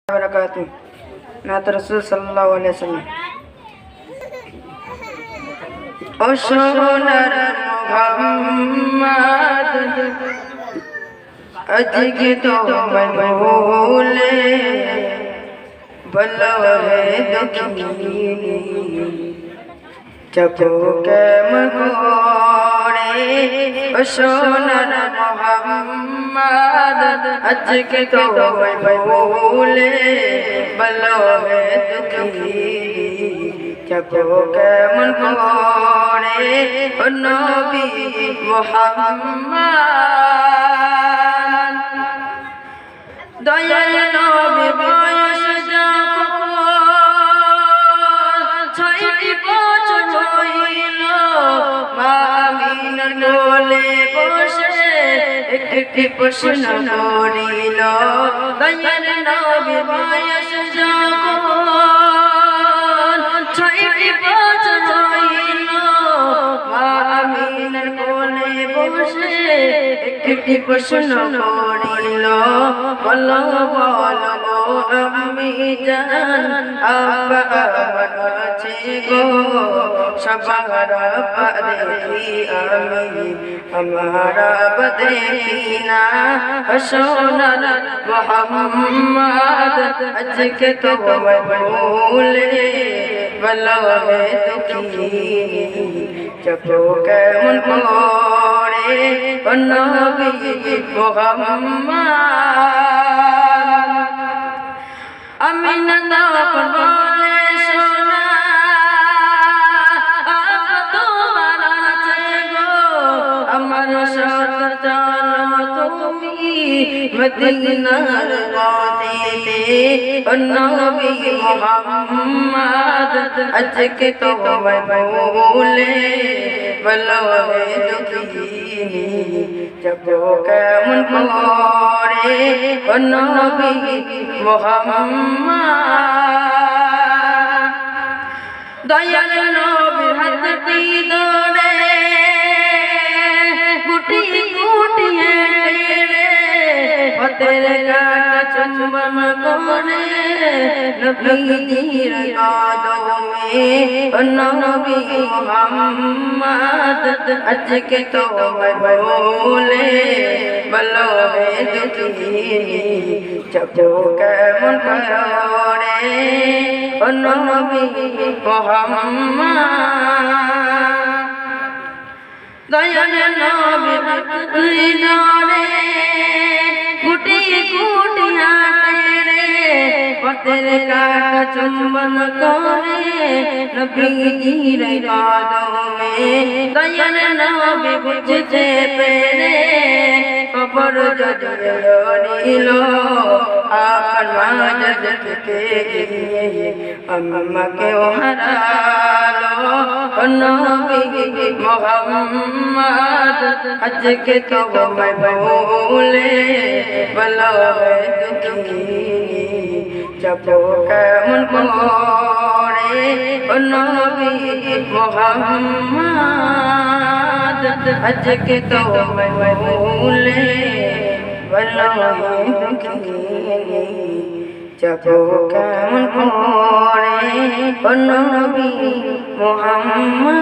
वबरकातुहू नात रसूल सल्लल्लाहु अलैहि वसल्लम ओ सोनार मोहम्मद अजके तो मैं भूले बलो है दुखी चपो के मकोड़े ओ सोनार मोहम्मद अजके तो मैं भूले बलो है दुखी चपो के मकोड़े ओ नबी मुहम्मद दयाल नबी बयस যখন ৬টি বছর হইল মা আমিনার কোলে বসে একটি প্রশ্ন করিল দয়াল নবী বয়স যখন ৬টি বছর হইল মা আমিনার কোলে বসে একটি প্রশ্ন করিল বলো বলো আমি জান আব্বা আমার আছে গো সবার দেখি আমি আমারা দেখি না সোনার মোহাম্মদ আজকে তো ভুলে বলো হে দুঃখী চপো কেমন করে ও নবী মুহাম্মদ আমিনা তখন বলে সোনা তোমার আছে গো আমার সত জানো তুমি মদিনার পথে ও নবী মুহাম্মদ আজকে তো ভুলে বলো হে দুঃখী চপো কেমন করে ও নবী মুহাম্মদ দয়াল নবীর হাতটি ধরে কুটি কুটি হেঁটে পথের কাটা চুম্বন করে নবীর কদমে ও নবী মুহাম্মদ আজকে তো ভুলে বলো হে দুঃখী চপো কেমন করে ও নবী মুহাম্মদ দয়াল নবীর হৃদয়ে কুটি কুটি হাঁটে পথের কাটা চুম্বন করে নবীর কদমে দয়াল নবী বুঝতে পেরে কবর জড়িল আপন মাঝ থেকে আমাকে হারালো ও নবী মুহাম্মদ আজকে তো ভুলে বলো হে দুঃখী চপো কেমন করে ও নবী মুহাম্মদ আজকে তো ভুলে বলো হে দুঃখী চপো কেমন করে ও নবী মুহাম্মদ।